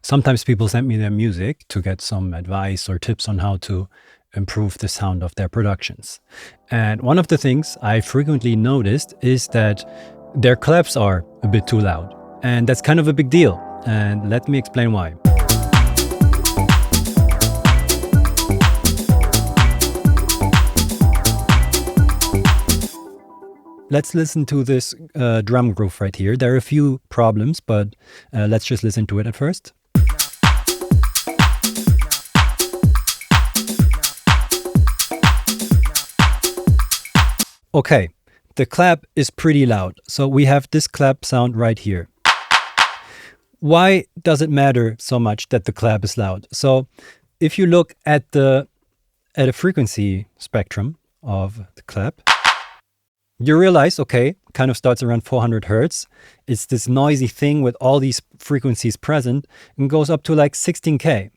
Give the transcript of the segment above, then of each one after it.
Sometimes people send me their music to get some advice or tips on how to improve the sound of their productions. And one of the things I frequently noticed is that their claps are a bit too loud. And that's kind of a big deal. And let me explain why. Let's listen to this drum groove right here. There are a few problems, but let's just listen to it at first. Okay, the clap is pretty loud. So we have this clap sound right here. Why does it matter so much that the clap is loud? So if you look at a frequency spectrum of the clap, you realize, okay, kind of starts around 400 hertz. It's this noisy thing with all these frequencies present and goes up to like 16K.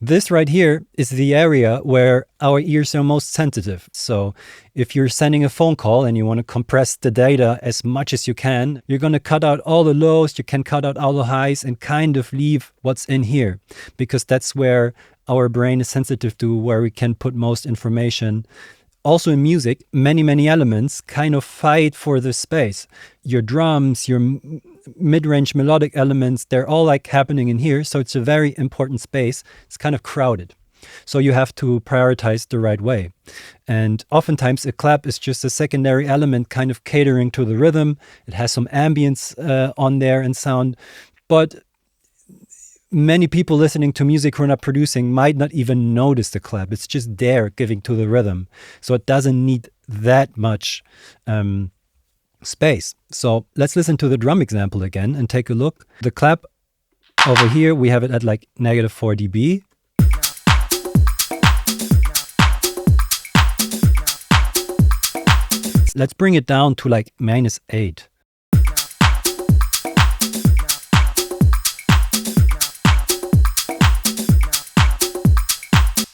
This right here is the area where our ears are most sensitive. So if you're sending a phone call and you want to compress the data as much as you can, you're going to cut out all the lows, you can cut out all the highs and kind of leave what's in here, because that's where our brain is sensitive to, where we can put most information. Also in music, many elements kind of fight for this space. Your drums, your mid-range melodic elements, they're all like happening in here. So it's a very important space. It's kind of crowded. So you have to prioritize the right way. And oftentimes a clap is just a secondary element kind of catering to the rhythm. It has some ambience on there and sound. But many people listening to music who are not producing might not even notice the clap. It's just there giving to the rhythm. So it doesn't need that much space. So let's listen to the drum example again and take a look. The clap over here, we have it at like -4 dB. Let's bring it down to like -8.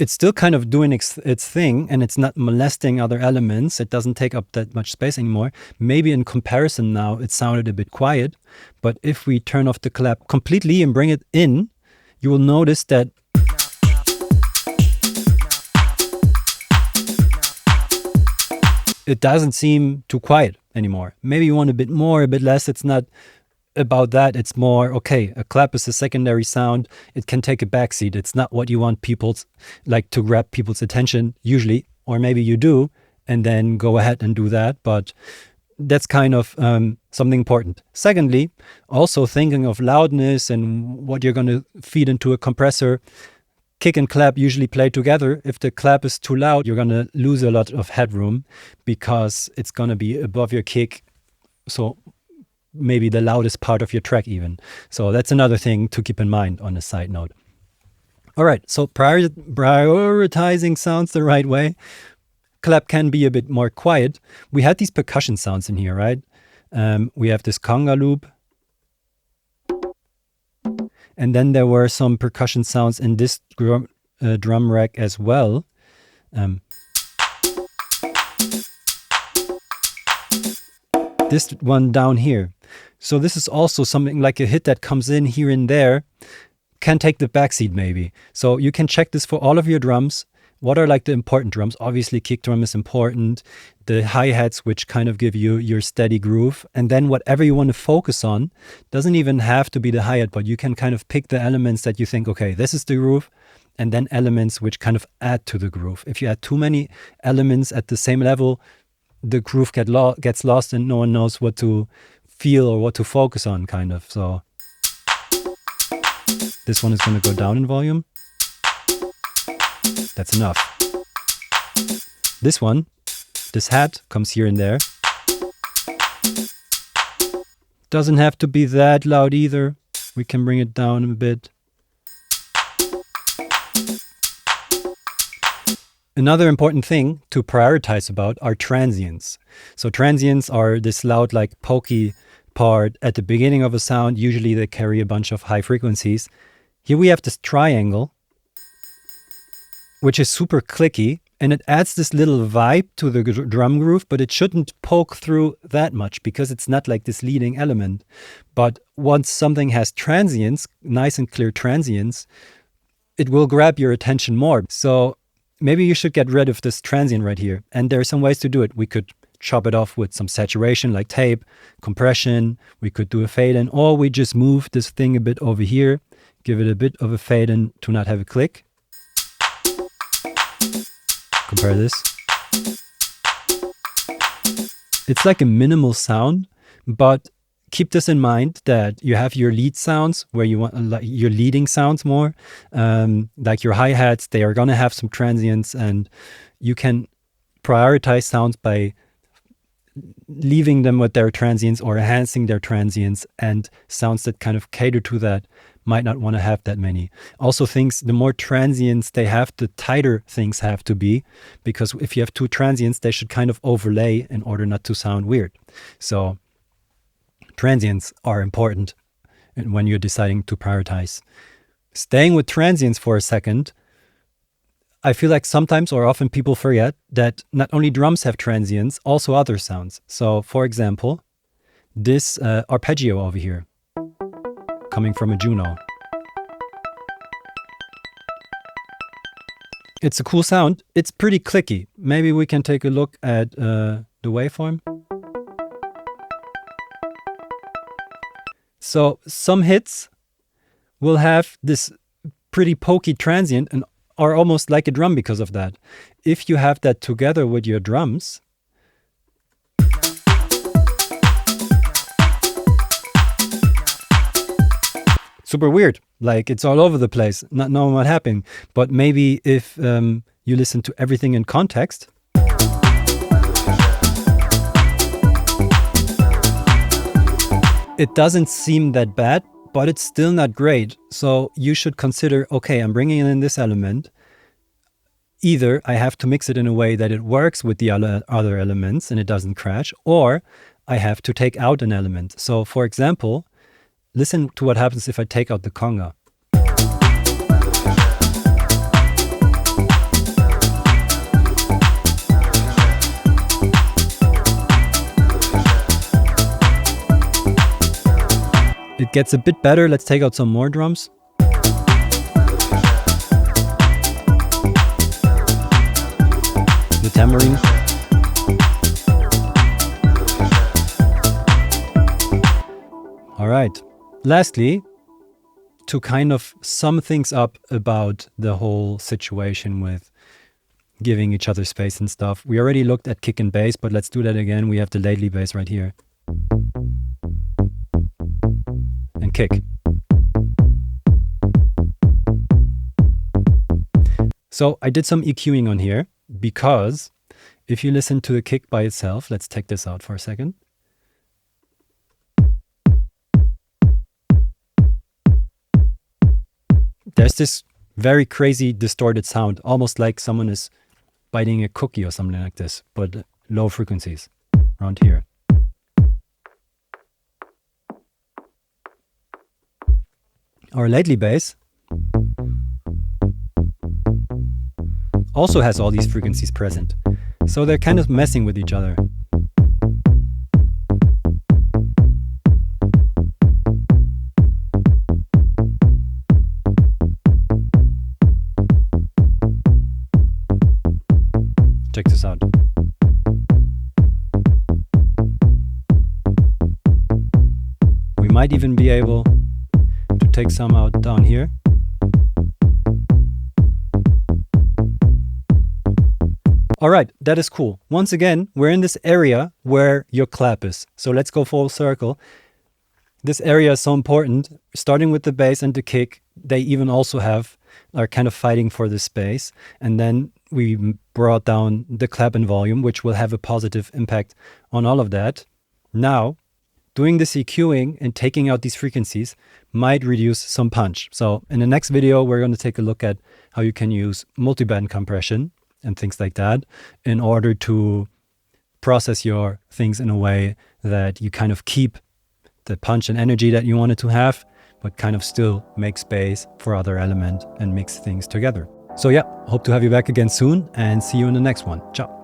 It's still kind of doing its thing, and it's not molesting other elements. It doesn't take up that much space anymore. Maybe in comparison now, it sounded a bit quiet. But if we turn off the clap completely and bring it in, you will notice that it doesn't seem too quiet anymore. Maybe you want a bit more, a bit less. It's not about that. It's more, okay, a clap is a secondary sound. It can take a backseat. It's not what you want to grab people's attention usually, or maybe you do, and then go ahead and do that. But that's kind of something important. Secondly, also thinking of loudness and what you're going to feed into a compressor. Kick and clap usually play together. If the clap is too loud, you're going to lose a lot of headroom because it's going to be above your kick. So maybe the loudest part of your track even. So that's another thing to keep in mind on a side note. All right, so prioritizing sounds the right way. Clap can be a bit more quiet. We had these percussion sounds in here, right? We have this conga loop. And then there were some percussion sounds in this drum rack as well. This one down here. So this is also something like a hit that comes in here and there, can take the backseat maybe. So you can check this for all of your drums. What are like the important drums? Obviously kick drum is important. The hi-hats, which kind of give you your steady groove. And then whatever you want to focus on doesn't even have to be the hi-hat, but you can kind of pick the elements that you think, okay, this is the groove. And then elements which kind of add to the groove. If you add too many elements at the same level, the groove gets lost and no one knows what to feel or what to focus on, kind of. So this one is going to go down in volume. That's enough. This one, this hat comes here and there. Doesn't have to be that loud either. We can bring it down a bit. Another important thing to prioritize about are transients. So transients are this loud, like pokey part at the beginning of a sound. Usually they carry a bunch of high frequencies. Here we have this triangle, which is super clicky. And it adds this little vibe to the drum groove, but it shouldn't poke through that much because it's not like this leading element. But once something has transients, nice and clear transients, it will grab your attention more. So maybe you should get rid of this transient right here. And there are some ways to do it. We could chop it off with some saturation like tape, compression. We could do a fade in, or we just move this thing a bit over here, give it a bit of a fade in to not have a click. Compare this. It's like a minimal sound, but keep this in mind that you have your lead sounds where you want your leading sounds more, like your hi-hats, they are going to have some transients, and you can prioritize sounds by leaving them with their transients or enhancing their transients, and sounds that kind of cater to that might not want to have that many. Also things, the more transients they have, the tighter things have to be, because if you have two transients, they should kind of overlay in order not to sound weird. So transients are important when you're deciding to prioritize. Staying with transients for a second, I feel like sometimes or often people forget that not only drums have transients, also other sounds. So for example, this arpeggio over here, coming from a Juno. It's a cool sound. It's pretty clicky. Maybe we can take a look at the waveform. So some hits will have this pretty pokey transient and are almost like a drum because of that. If you have that together with your drums, super weird. Like it's all over the place, not knowing what happened. But maybe if you listen to everything in context, it doesn't seem that bad, but it's still not great. So you should consider, okay, I'm bringing in this element. Either I have to mix it in a way that it works with the other elements and it doesn't crash, or I have to take out an element. So for example, listen to what happens if I take out the conga. It gets a bit better. Let's take out some more drums. The tambourine. All right. Lastly, to kind of sum things up about the whole situation with giving each other space and stuff, we already looked at kick and bass, but let's do that again. We have the lately bass right here. And kick. So I did some EQing on here because if you listen to the kick by itself, let's take this out for a second. There's this very crazy distorted sound, almost like someone is biting a cookie or something like this, but low frequencies around here. Our lately bass also has all these frequencies present, so they're kind of messing with each other. Check this out. We might even be able to take some out down here. All right, that is cool. Once again, we're in this area where your clap is. So let's go full circle. This area is so important. Starting with the bass and the kick, they even also are kind of fighting for this space. And then we brought down the clap and volume, which will have a positive impact on all of that. Now, doing this EQing and taking out these frequencies might reduce some punch. So in the next video, we're going to take a look at how you can use multiband compression and things like that in order to process your things in a way that you kind of keep the punch and energy that you wanted to have, but kind of still make space for other element and mix things together. So yeah, hope to have you back again soon and see you in the next one. Ciao.